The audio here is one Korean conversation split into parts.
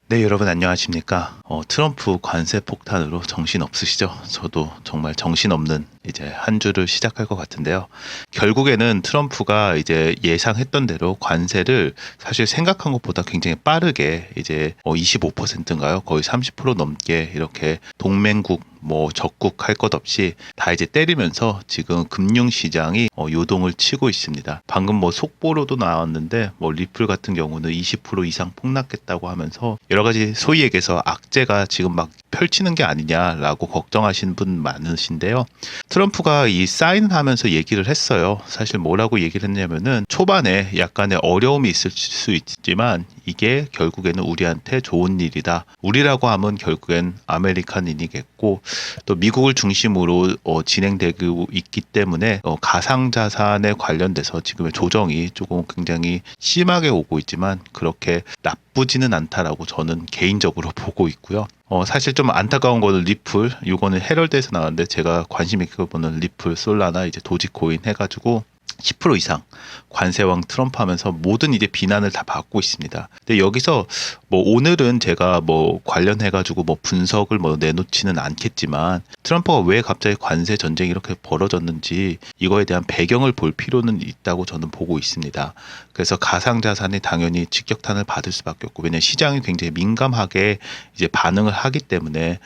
네, 여러분 안녕하십니까? 트럼프 관세 폭탄으로 정신 없으시죠? 저도 정말 정신 없는 이제 한 주를 시작할 것 같은데요. 결국에는 트럼프가 이제 예상했던 대로 관세를 사실 생각한 것보다 굉장히 빠르게 이제 25%인가요? 거의 30% 넘게 이렇게 동맹국 뭐 적국 할 것 없이 다 이제 때리면서 지금 금융시장이 요동을 치고 있습니다. 방금 뭐 속보로도 나왔는데 뭐 리플 같은 경우는 20% 이상 폭락했다고 하면서 여러 가지 소위 얘기해서 악재가 지금 막 펼치는 게 아니냐라고 걱정하시는 분 많으신데요. 트럼프가 이 사인하면서 얘기를 했어요. 사실 뭐라고 얘기를 했냐면은 초반에 약간의 어려움이 있을 수 있지만 이게 결국에는 우리한테 좋은 일이다. 우리라고 하면 결국엔 아메리칸인이겠고 또 미국을 중심으로 진행되고 있기 때문에 가상자산에 관련돼서 지금의 조정이 조금 굉장히 심하게 오고 있지만 그렇게 나쁘지는 않다라고 저는 개인적으로 보고 있고요. 사실 좀 안타까운 거는 리플, 이거는 헤럴드에서 나왔는데 제가 관심 있게 보는 리플, 솔라나 이제 도지코인 해가지고 10% 이상 관세왕 트럼프 하면서 모든 이제 비난을 다 받고 있습니다. 근데 여기서 뭐 오늘은 제가 뭐 관련해가지고 뭐 분석을 뭐 내놓지는 않겠지만 트럼프가 왜 갑자기 관세 전쟁이 이렇게 벌어졌는지 이거에 대한 배경을 볼 필요는 있다고 저는 보고 있습니다. 그래서 가상자산이 당연히 직격탄을 받을 수밖에 없고 왜냐하면 시장이 굉장히 민감하게 이제 반응을 하기 때문에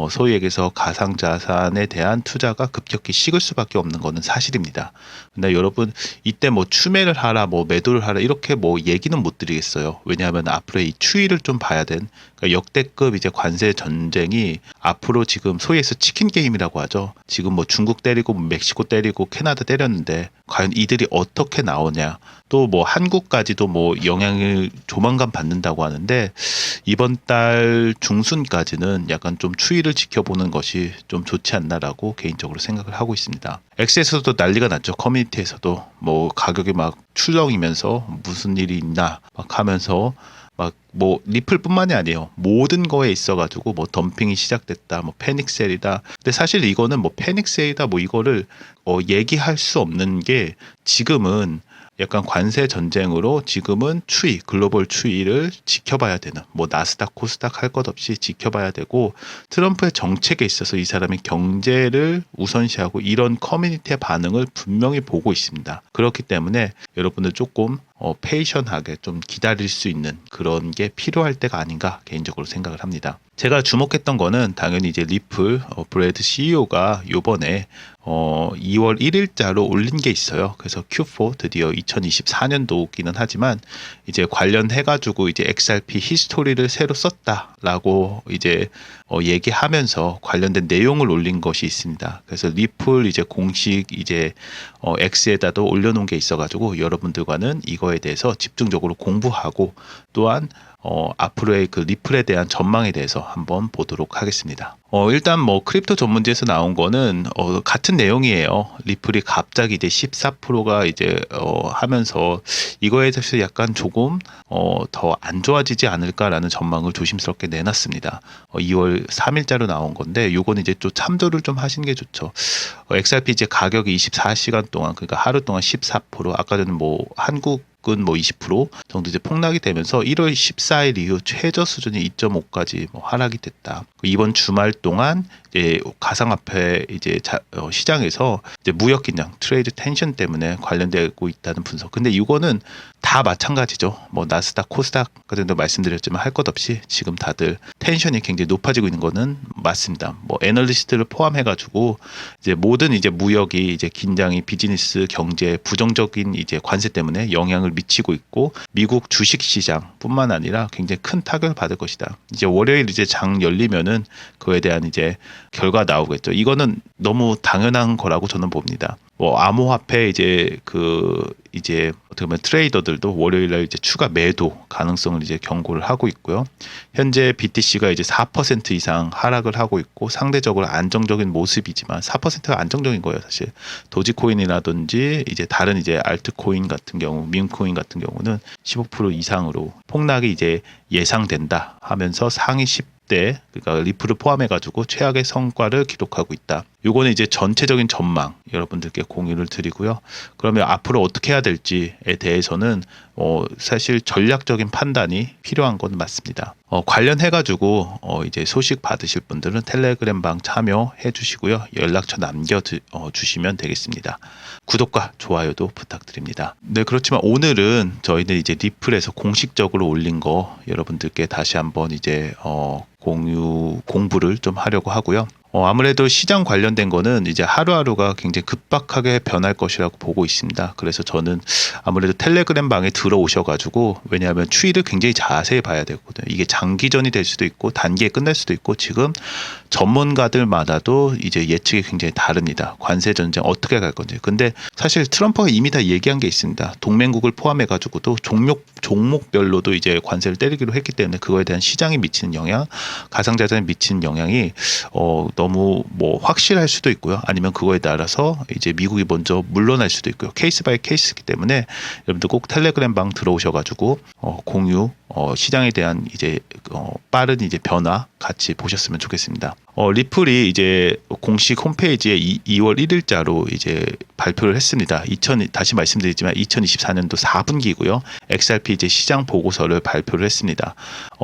소위 얘기해서 가상자산에 대한 투자가 급격히 식을 수밖에 없는 것은 사실입니다. 근데 여러분 이때 뭐 추매를 하라 뭐 매도를 하라 이렇게 뭐 얘기는 못 드리겠어요. 왜냐하면 앞으로 이 추이를 좀 봐야 된 그러니까 역대급 이제 관세 전쟁이 앞으로 지금 소위해서 치킨 게임이라고 하죠. 지금 뭐 중국 때리고 멕시코 때리고 캐나다 때렸는데 과연 이들이 어떻게 나오냐. 또 뭐 한국까지도 뭐 영향을 조만간 받는다고 하는데 이번 달 중순까지는 약간 좀 추이를 지켜보는 것이 좀 좋지 않나라고 개인적으로 생각을 하고 있습니다. X에서도 난리가 났죠. 커뮤니티에서도 뭐 가격이 막 출렁이면서 무슨 일이 있나 막 하면서 막 뭐 리플뿐만이 아니에요. 모든 거에 있어가지고 뭐 덤핑이 시작됐다, 뭐 패닉셀이다. 근데 사실 이거는 뭐 패닉셀이다, 뭐 이거를 얘기할 수 없는 게 지금은 약간 관세 전쟁으로 지금은 추이, 글로벌 추이를 지켜봐야 되는 뭐 나스닥, 코스닥 할 것 없이 지켜봐야 되고 트럼프의 정책에 있어서 이 사람이 경제를 우선시하고 이런 커뮤니티의 반응을 분명히 보고 있습니다. 그렇기 때문에 여러분들 조금 페이션하게 좀 기다릴 수 있는 그런 게 필요할 때가 아닌가 개인적으로 생각을 합니다. 제가 주목했던 거는 당연히 이제 리플 브래드 CEO가 요번에 2월 1일자로 올린 게 있어요. 그래서 Q4 드디어 2024년도기는 하지만 이제 관련해가지고 이제 XRP 히스토리를 새로 썼다라고 이제 얘기하면서 관련된 내용을 올린 것이 있습니다. 그래서 리플 이제 공식 이제 X에다도 올려놓은 게 있어가지고 여러분들과는 이거에 대해서 집중적으로 공부하고 또한 앞으로의 그 리플에 대한 전망에 대해서 한번 보도록 하겠습니다. 일단 뭐 크립토 전문지에서 나온 거는 같은 내용이에요. 리플이 갑자기 이제 14%가 이제 하면서 이거에 대해서 약간 조금 더 안 좋아지지 않을까라는 전망을 조심스럽게 내놨습니다. 2월 3일자로 나온 건데 요거는 이제 좀 참조를 좀 하시는 게 좋죠. XRP 이제 가격이 24시간 동안 그러니까 하루 동안 14% 아까 전에 뭐 한국 뭐 20% 정도 이제 폭락이 되면서 1월 14일 이후 최저 수준이 2.5까지 뭐 하락이 됐다. 이번 주말 동안 이제 가상화폐 이제 시장에서 이제 무역 긴장, 트레이드 텐션 때문에 관련되고 있다는 분석. 근데 이거는 다 마찬가지죠. 뭐 나스닥, 코스닥 그전에도 말씀드렸지만 할 것 없이 지금 다들 텐션이 굉장히 높아지고 있는 거는 맞습니다. 뭐 애널리스트를 포함해가지고 이제 모든 이제 무역이 이제 긴장이 비즈니스 경제에 부정적인 이제 관세 때문에 영향을 미치고 있고 미국 주식 시장뿐만 아니라 굉장히 큰 타격을 받을 것이다. 이제 월요일 이제 장 열리면은 그에 대한 이제 결과 나오겠죠. 이거는 너무 당연한 거라고 저는 봅니다. 뭐 암호화폐 이제 이제 어떻게 보면 트레이더들도 월요일날 이제 추가 매도 가능성을 이제 경고를 하고 있고요. 현재 BTC가 이제 4% 이상 하락을 하고 있고 상대적으로 안정적인 모습이지만 4%가 안정적인 거예요, 사실. 도지코인이라든지 이제 다른 이제 알트코인 같은 경우, 밈코인 같은 경우는 15% 이상으로 폭락이 이제 예상된다 하면서 상위 10대 그러니까 리플을 포함해가지고 최악의 성과를 기록하고 있다. 요거는 이제 전체적인 전망 여러분들께 공유를 드리고요. 그러면 앞으로 어떻게 해야 될지에 대해서는 사실 전략적인 판단이 필요한 건 맞습니다. 관련해가지고 이제 소식 받으실 분들은 텔레그램방 참여해 주시고요. 연락처 주시면 되겠습니다. 구독과 좋아요도 부탁드립니다. 네, 그렇지만 오늘은 저희는 이제 리플에서 공식적으로 올린 거 여러분들께 다시 한번 이제 공부를 좀 하려고 하고요. 아무래도 시장 관련된 거는 이제 하루하루가 굉장히 급박하게 변할 것이라고 보고 있습니다. 그래서 저는 아무래도 텔레그램 방에 들어오셔가지고, 왜냐하면 추이를 굉장히 자세히 봐야 되거든요. 이게 장기전이 될 수도 있고 단기에 끝날 수도 있고, 지금 전문가들마다도 이제 예측이 굉장히 다릅니다. 관세 전쟁 어떻게 갈 건지. 근데 사실 트럼프가 이미 다 얘기한 게 있습니다. 동맹국을 포함해가지고도 종목별로도 이제 관세를 때리기로 했기 때문에 그거에 대한 시장에 미치는 영향, 가상자산에 미치는 영향이 너무 확실할 수도 있고요. 아니면 그거에 따라서 이제 미국이 먼저 물러날 수도 있고요. 케이스 바이 케이스이기 때문에 여러분들 꼭 텔레그램 방 들어오셔가지고 공유, 시장에 대한 이제 빠른 이제 변화 같이 보셨으면 좋겠습니다. 리플이 이제 공식 홈페이지에 2월 1일자로 이제 발표를 했습니다. 다시 말씀드리지만 2024년도 4분기고요. XRP 이제 시장 보고서를 발표를 했습니다.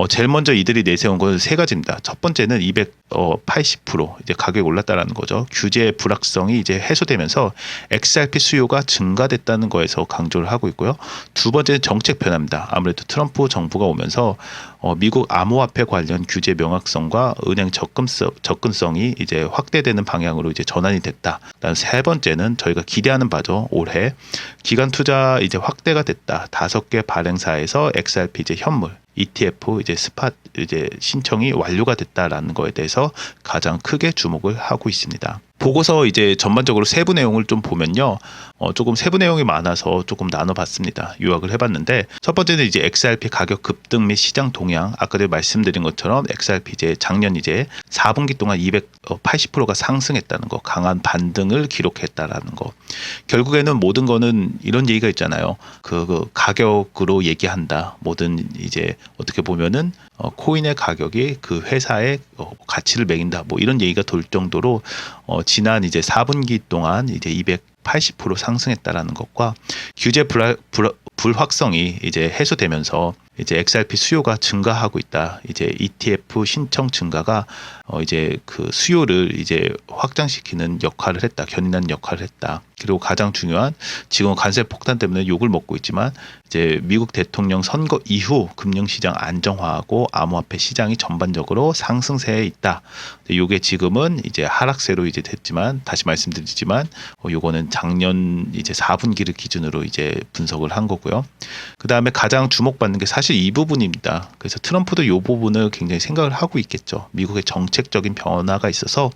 제일 먼저 이들이 내세운 건 세 가지입니다. 첫 번째는 280% 이제 가격이 올랐다라는 거죠. 규제 불확성이 이제 해소되면서 XRP 수요가 증가됐다는 거에서 강조를 하고 있고요. 두 번째는 정책 변화입니다. 아무래도 트럼프 정부가 오면서 미국 암호화폐 관련 규제 명확성과 은행 접근성이 이제 확대되는 방향으로 이제 전환이 됐다. 세 번째는 저희가 기대하는 바죠. 올해 기간 투자 이제 확대가 됐다. 5개 발행사에서 XRP 이제 현물 ETF 이제 스팟 이제 신청이 완료가 됐다라는 거에 대해서 가장 크게 주목을 하고 있습니다. 보고서 이제 전반적으로 세부 내용을 좀 보면요. 조금 세부 내용이 많아서 조금 나눠봤습니다. 요약을 해봤는데, 첫 번째는 이제 XRP 가격 급등 및 시장 동향. 아까도 말씀드린 것처럼 XRP 이제 작년 이제 4분기 동안 280%가 상승했다는 거, 강한 반등을 기록했다라는 거. 결국에는 모든 거는 이런 얘기가 있잖아요. 그 가격으로 얘기한다. 모든 이제 어떻게 보면은 코인의 가격이 그 회사의 가치를 매긴다. 이런 얘기가 돌 정도로 지난 이제 4분기 동안 이제 280% 상승했다라는 것과 규제 불확성이 이제 해소되면서 이제 XRP 수요가 증가하고 있다. 이제 ETF 신청 증가가 이제 그 수요를 이제 확장시키는 역할을 했다. 견인하는 역할을 했다. 그리고 가장 중요한, 지금 관세 폭탄 때문에 욕을 먹고 있지만 이제 미국 대통령 선거 이후 금융시장 안정화하고 암호화폐 시장이 전반적으로 상승세에 있다. 이게 지금은 이제 하락세로 이제 됐지만, 다시 말씀드리지만 요거는 작년 이제 4분기를 기준으로 이제 분석을 한 거고요. 그 다음에 가장 주목받는 게 사실 이 부분입니다. 그래서 트럼프도 이 부분을 굉장히 생각을 하고 있겠죠. 미국의 정책적인 변화가 있어서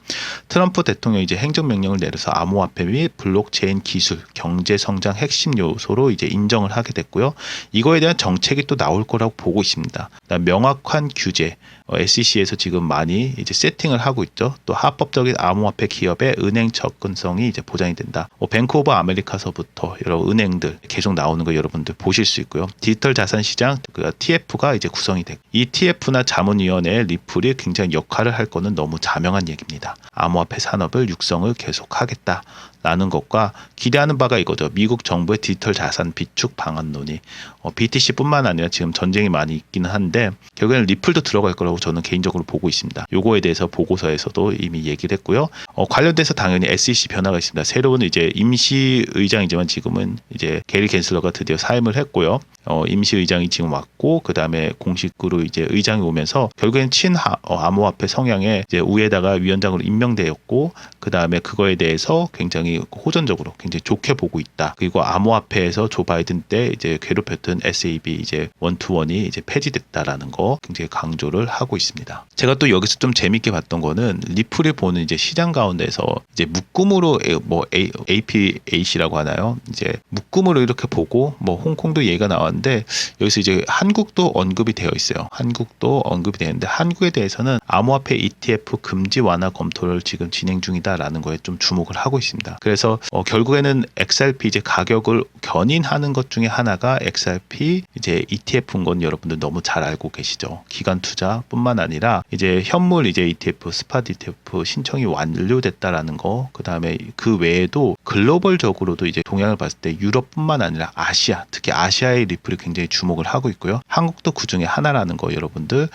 트럼프 대통령이 이제 행정명령을 내려서 암호화폐 및 블록체인 기술, 경제 성장 핵심 요소로 이제 인정을 하게 됐고요. 이거에 대한 정책이 또 나올 거라고 보고 있습니다. 명확한 규제, SEC에서 지금 많이 이제 세팅을 하고 있죠. 또 합법적인 암호화폐 기업의 은행 접근성이 이제 보장이 된다. 뱅크 오브 아메리카서부터 여러 은행들 계속 나오는 거 여러분들 보실 수 있고요. 디지털 자산 시장 TF가 이제 구성이 되고, 이 TF나 자문위원회 리플이 굉장히 역할을 할 거는 너무 자명한 얘기입니다. 암호화폐 산업을 육성을 계속하겠다. 라는 것과 기대하는 바가 이거죠. 미국 정부의 디지털 자산 비축 방안 논의. BTC뿐만 아니라 지금 전쟁이 많이 있기는 한데 결국에는 리플도 들어갈 거라고 저는 개인적으로 보고 있습니다. 요거에 대해서 보고서에서도 이미 얘기를 했고요. 관련돼서 당연히 SEC 변화가 있습니다. 새로운 이제 임시 의장이지만 지금은 이제 게리 갠슬러가 드디어 사임을 했고요. 임시 의장이 지금 왔고, 그 다음에 공식으로 이제 의장이 오면서 결국엔 암호화폐 성향의 이제 우에다가 위원장으로 임명되었고, 그 다음에 그거에 대해서 굉장히 호전적으로 굉장히 좋게 보고 있다. 그리고 암호화폐에서 조 바이든 때 이제 괴롭혔던 SAB 이제 원투원이 이제 폐지됐다라는 거 굉장히 강조를 하고 있습니다. 제가 또 여기서 좀 재밌게 봤던 거는 리플이 보는 이제 시장 가운데서 이제 묶음으로 APAC라고 하나요? 이제 묶음으로 이렇게 보고 홍콩도 얘기가 나왔는데 여기서 이제 한국도 언급이 되어 있어요. 한국도 언급이 되는데 한국에 대해서는 암호화폐 ETF 금지 완화 검토를 지금 진행 중이다라는 거에 좀 주목을 하고 있습니다. 그래서 결국에는 XRP 이제 가격을 견인하는 것 중에 하나가 XRP 이제 ETF인 건 여러분들 너무 잘 알고 계시죠. 기간 투자뿐만 아니라 이제 현물 이제 ETF, 스팟 ETF 신청이 완료됐다라는 거, 그 다음에 그 외에도 글로벌적으로도 이제 동향을 봤을 때 유럽뿐만 아니라 아시아, 특히 아시아의 리플이 굉장히 주목을 하고 있고요. 한국도 그 중에 하나라는 거 여러분들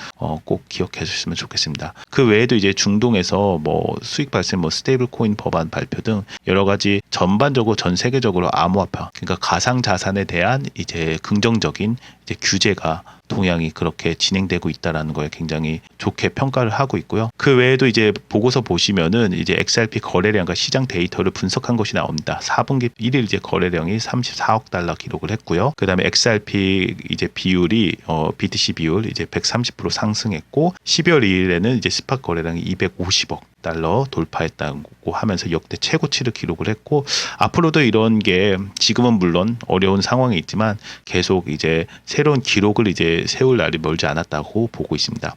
꼭 기억해 주셨으면 좋겠습니다. 그 외에도 이제 중동에서 뭐 수익 발생, 뭐 스테이블 코인 법안 발표 등 여러 가지 전반적으로 전 세계적으로 암호화폐, 그러니까 가상 자산에 대한 이제 긍정적인 이제 규제가 동향이 그렇게 진행되고 있다라는 거에 굉장히 좋게 평가를 하고 있고요. 그 외에도 이제 보고서 보시면은 이제 XRP 거래량과 시장 데이터를 분석한 것이 나옵니다. 4분기 1일 이제 거래량이 34억 달러 기록을 했고요. 그다음에 XRP 이제 비율이 BTC 비율 이제 130% 상승했고 12월 2일에는 이제 스팟 거래량이 250억 달러 돌파했다고 하면서 역대 최고치를 기록을 했고, 앞으로도 이런 게 지금은 물론 어려운 상황이 있지만 계속 이제 새로운 기록을 이제 세울 날이 멀지 않았다고 보고 있습니다.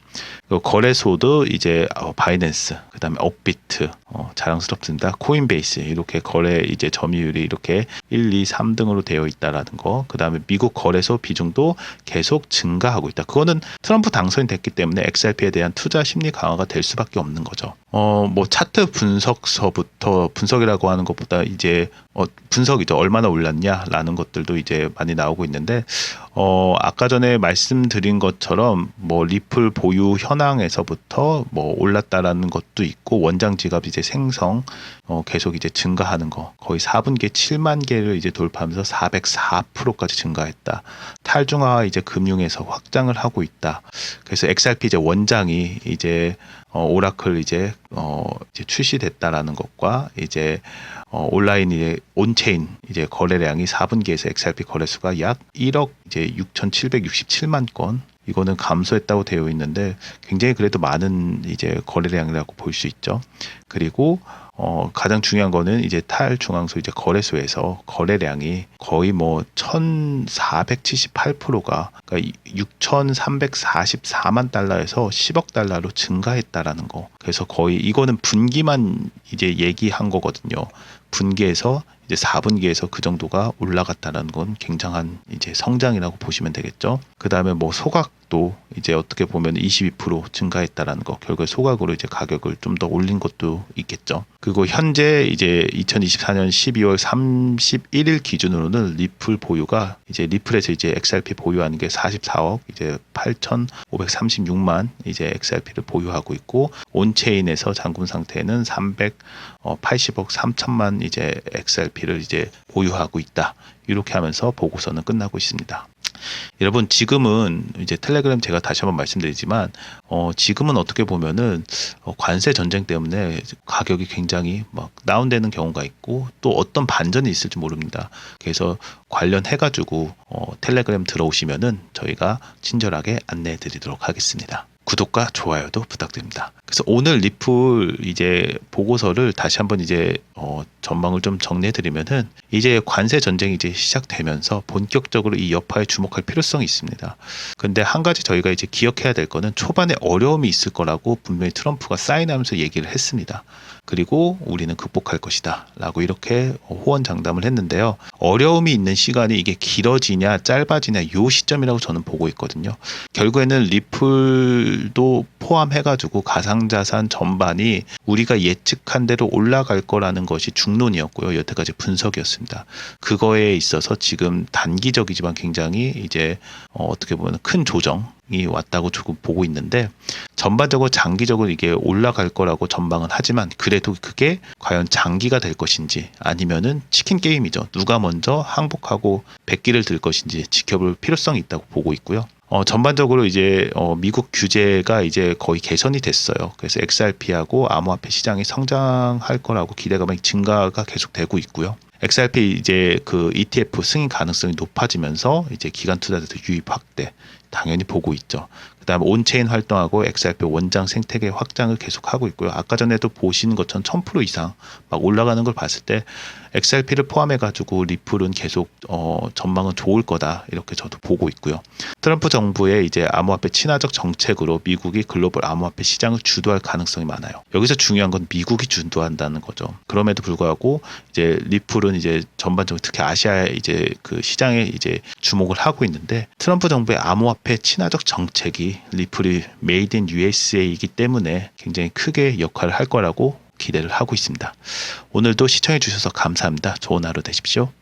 거래소도 이제 바이낸스, 그다음에 업비트, 자랑스럽습니다. 코인베이스 이렇게 거래 이제 점유율이 이렇게 1, 2, 3등으로 되어 있다라는 거. 그다음에 미국 거래소 비중도 계속 증가하고 있다. 그거는 트럼프 당선이 됐기 때문에 XRP에 대한 투자 심리 강화가 될 수밖에 없는 거죠. 뭐 차트 분석서부터, 분석이라고 하는 것보다 이제 분석이죠. 얼마나 올랐냐라는 것들도 이제 많이 나오고 있는데, 아까 전에 말씀드린 것처럼 뭐 리플 보유 현황에서부터 뭐 올랐다라는 것도 있고, 원장 지갑 이제 생성 계속 이제 증가하는 거, 거의 4분기에 7만 개를 이제 돌파하면서 404%까지 증가했다. 탈중화 이제 금융에서 확장을 하고 있다. 그래서 XRP 이제 원장이 이제 오라클 이제 출시됐다라는 것과 이제 온라인 이제 온체인 이제 거래량이 4분기에서 XRP 거래수가 약 1억 이제 6,767만 건, 이거는 감소했다고 되어 있는데 굉장히 그래도 많은 이제 거래량이라고 볼 수 있죠. 그리고 가장 중요한 거는 이제 탈중앙소 이제 거래소에서 거래량이 거의 뭐 1,478%가 그러니까 6,344만 달러에서 10억 달러로 증가했다라는 거. 그래서 거의 이거는 분기만 이제 얘기한 거거든요. 분기에서 이제 4분기에서 그 정도가 올라갔다는 건 굉장한 이제 성장이라고 보시면 되겠죠. 그 다음에 뭐 소각도 이제 어떻게 보면 22% 증가했다라는 거. 결국에 소각으로 이제 가격을 좀 더 올린 것도 있겠죠. 그리고 현재 이제 2024년 12월 31일 기준으로는 리플 보유가 이제 리플에서 이제 XRP 보유하는 게 44억 이제 8,536만 이제 XRP를 보유하고 있고, 온체인에서 잠금 상태에는 380억 3천만 이제 XRP를 이제 보유하고 있다. 이렇게 하면서 보고서는 끝나고 있습니다. 여러분, 지금은 이제 텔레그램 제가 다시 한번 말씀드리지만 지금은 어떻게 보면은 관세 전쟁 때문에 가격이 굉장히 막 다운되는 경우가 있고, 또 어떤 반전이 있을지 모릅니다. 그래서 관련해 가지고 텔레그램 들어오시면은 저희가 친절하게 안내해 드리도록 하겠습니다. 구독과 좋아요도 부탁드립니다. 그래서 오늘 리플 이제 보고서를 다시 한번 이제 전망을 좀 정리해 드리면은, 이제 관세 전쟁이 이제 시작되면서 본격적으로 이 여파에 주목할 필요성이 있습니다. 근데 한 가지 저희가 이제 기억해야 될 거는, 초반에 어려움이 있을 거라고 분명히 트럼프가 사인하면서 얘기를 했습니다. 그리고 우리는 극복할 것이다 라고 이렇게 호언장담을 했는데요. 어려움이 있는 시간이 이게 길어지냐 짧아지냐 요 시점이라고 저는 보고 있거든요. 결국에는 리플도 포함해가지고 가상자산 전반이 우리가 예측한 대로 올라갈 거라는 것이 중론이었고요. 여태까지 분석이었습니다. 그거에 있어서 지금 단기적이지만 굉장히 이제 어떻게 보면 큰 조정이 왔다고 조금 보고 있는데, 전반적으로 장기적으로 이게 올라갈 거라고 전망은 하지만, 그래도 그게 과연 장기가 될 것인지 아니면은 치킨 게임이죠. 누가 먼저 항복하고 백기를 들 것인지 지켜볼 필요성이 있다고 보고 있고요. 전반적으로 이제 미국 규제가 이제 거의 개선이 됐어요. 그래서 XRP하고 암호화폐 시장이 성장할 거라고 기대감이 증가가 계속되고 있고요. XRP 이제 그 ETF 승인 가능성이 높아지면서 이제 기관 투자자들 유입 확대 당연히 보고 있죠. 그다음에 온체인 활동하고 XRP 원장 생태계 확장을 계속하고 있고요. 아까 전에도 보시는 것처럼 1000% 이상 막 올라가는 걸 봤을 때 XRP를 포함해가지고 리플은 계속 전망은 좋을 거다 이렇게 저도 보고 있고요. 트럼프 정부의 이제 암호화폐 친화적 정책으로 미국이 글로벌 암호화폐 시장을 주도할 가능성이 많아요. 여기서 중요한 건 미국이 주도한다는 거죠. 그럼에도 불구하고 이제 리플은 이제 전반적으로 특히 아시아의 이제 그 시장에 이제 주목을 하고 있는데, 트럼프 정부의 암호화폐 친화적 정책이 리플이 메이드 인 USA이기 때문에 굉장히 크게 역할을 할 거라고 기대를 하고 있습니다. 오늘도 시청해 주셔서 감사합니다. 좋은 하루 되십시오.